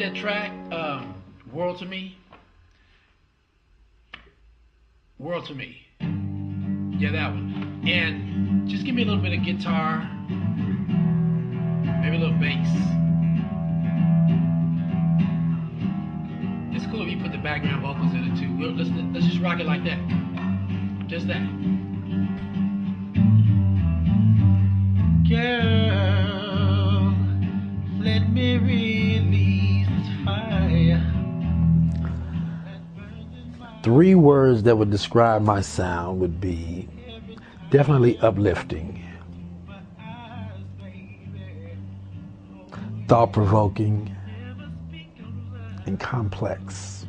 that track, World to Me? World to Me. Yeah, that one. And just give me a little bit of guitar, maybe a little bass. It's cool if you put the background vocals in it too. Let's just rock it like that. Just that. Girl, let me release this fire. 3 words that would describe my sound would be definitely uplifting, thought-provoking, and complex.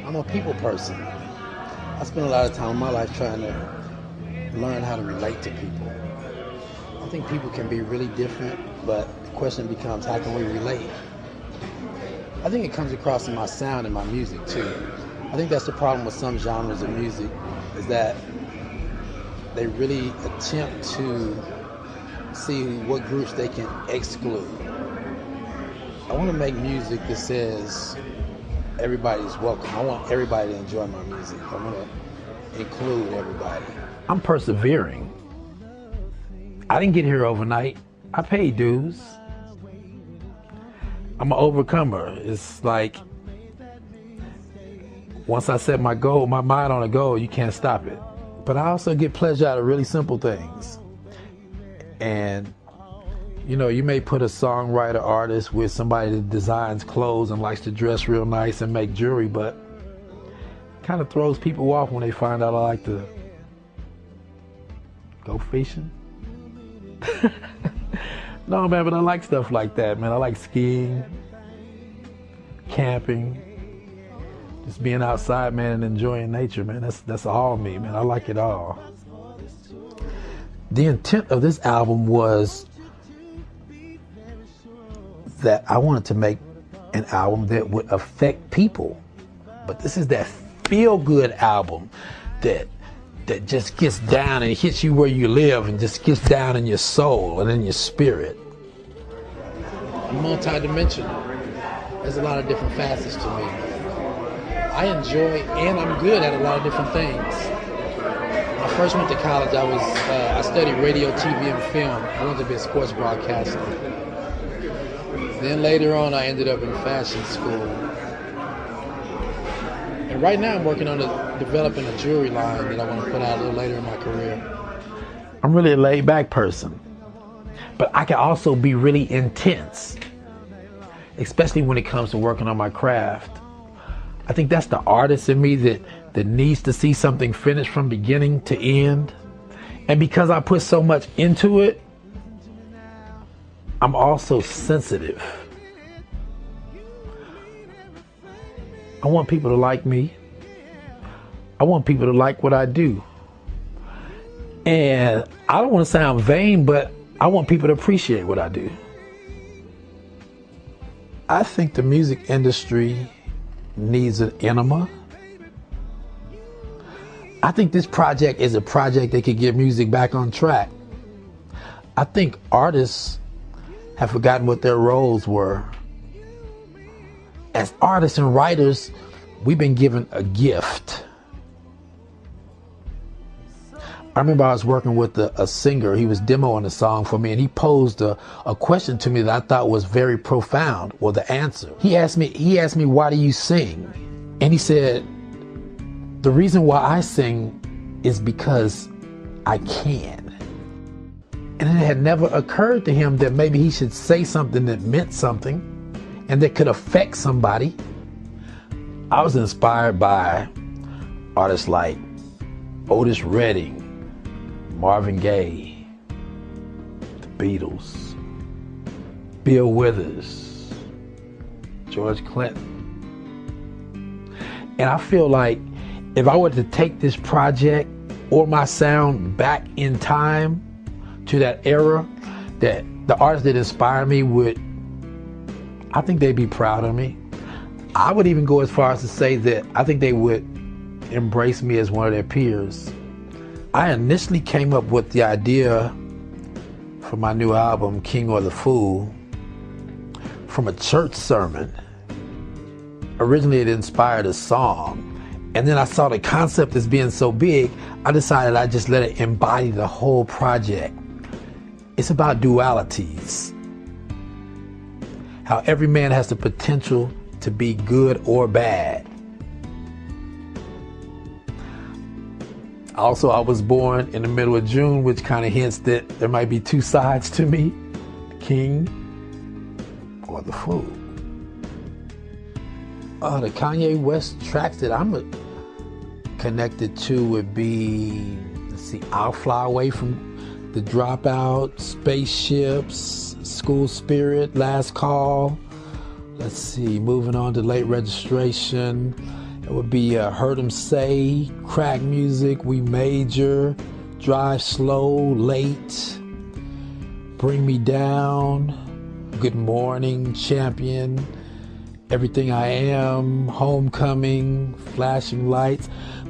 I'm a people person. I spend a lot of time in my life trying to learn how to relate to people. I think people can be really different, but the question becomes, how can we relate? I think it comes across in my sound and my music too. I think that's the problem with some genres of music, is that they really attempt to see what groups they can exclude. I want to make music that says everybody's welcome. I want everybody to enjoy my music. I want to include everybody. I'm persevering. I didn't get here overnight. I paid dues. I'm an overcomer. It's like, once I set my goal, my mind on a goal, you can't stop it. But I also get pleasure out of really simple things. And, you know, you may put a songwriter artist with somebody that designs clothes and likes to dress real nice and make jewelry, but kind of throws people off when they find out I like to go fishing. No, man, but I like stuff like that, man. I like skiing, camping, just being outside, man, and enjoying nature, man. That's all me, man. I like it all. The intent of this album was that I wanted to make an album that would affect people. But this is that feel-good album that just gets down and hits you where you live and just gets down in your soul and in your spirit. I'm multi-dimensional. There's a lot of different facets to me. I enjoy and I'm good at a lot of different things. When I first went to college, I studied radio, TV, and film. I wanted to be a sports broadcaster. Then later on, I ended up in fashion school. And right now, I'm working on developing a jewelry line that I want to put out a little later in my career. I'm really a laid-back person, but I can also be really intense, especially when it comes to working on my craft. I think that's the artist in me that needs to see something finished from beginning to end. And because I put so much into it, I'm also sensitive. I want people to like me. I want people to like what I do. And I don't want to sound vain, but I want people to appreciate what I do. I think the music industry needs an enema. I think this project is a project that could get music back on track. I think artists have forgotten what their roles were. As artists and writers, we've been given a gift. I remember I was working with a singer. He was demoing a song for me, and he posed a question to me that I thought was very profound. Well, the answer. He asked me, why do you sing? And he said, the reason why I sing is because I can. And it had never occurred to him that maybe he should say something that meant something and that could affect somebody. I was inspired by artists like Otis Redding, Marvin Gaye, the Beatles, Bill Withers, George Clinton. And I feel like if I were to take this project or my sound back in time to that era, that the artists that inspire me would, I think they'd be proud of me. I would even go as far as to say that I think they would embrace me as one of their peers. I initially came up with the idea for my new album, King or the Fool, from a church sermon. Originally, it inspired a song. And then I saw the concept as being so big, I decided I'd just let it embody the whole project. It's about dualities. How every man has the potential to be good or bad. Also, I was born in the middle of June, which kind of hints that there might be two sides to me, the king or the fool. The Kanye West tracks that I'm connected to would be, let's see, I'll Fly Away from The Dropout, Spaceships, School Spirit, Last Call. Let's see, moving on to Late Registration. It would be Heard 'Em Say, Crack Music, We Major, Drive Slow, Late, Bring Me Down, Good Morning, Champion, Everything I Am, Homecoming, Flashing Lights.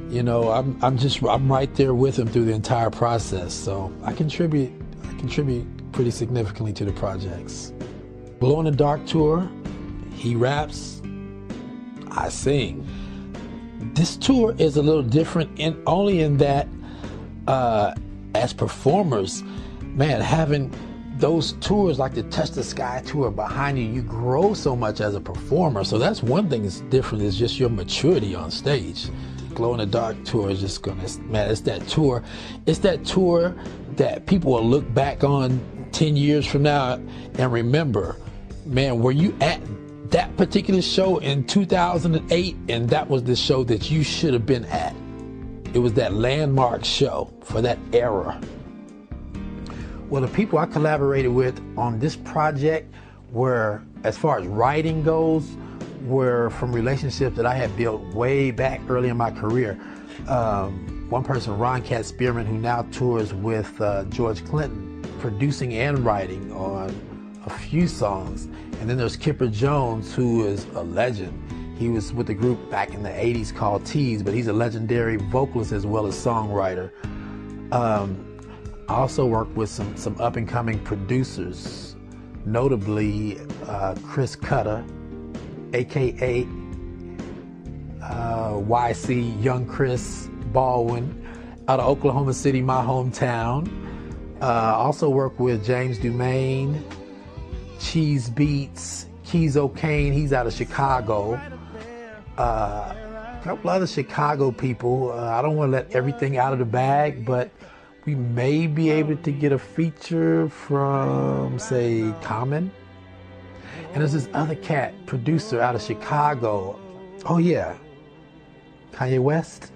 You know, I'm right there with him through the entire process. So I contribute pretty significantly to the projects. Glow in the Dark tour, he raps, I sing. This tour is a little different only in that as performers, man, having those tours like the Touch the Sky tour behind you, you grow so much as a performer. So that's one thing that's different, is just your maturity on stage. Glow in the Dark tour is just gonna, man, it's that tour that people will look back on 10 years from now and remember, man, were you at that particular show in 2008? And that was the show that you should have been at. It was that landmark show for that era. Well, the people I collaborated with on this project were, as far as writing goes, were from relationships that I had built way back early in my career. One person, Ron Cat Spearman, who now tours with George Clinton, producing and writing on a few songs. And then there's Kipper Jones, who is a legend. He was with the group back in the 80s called Tease, but he's a legendary vocalist as well as songwriter. I also worked with some up-and-coming producers, notably Chris Cutter, aka YC Young Chris Baldwin, out of Oklahoma City, my hometown. Also worked with James Dumaine, Cheese Beats, Keys O'Kane, he's out of Chicago. A couple other Chicago people. I don't want to let everything out of the bag, but we may be able to get a feature from, say, Common. And there's this other cat, producer out of Chicago. Oh yeah, Kanye West.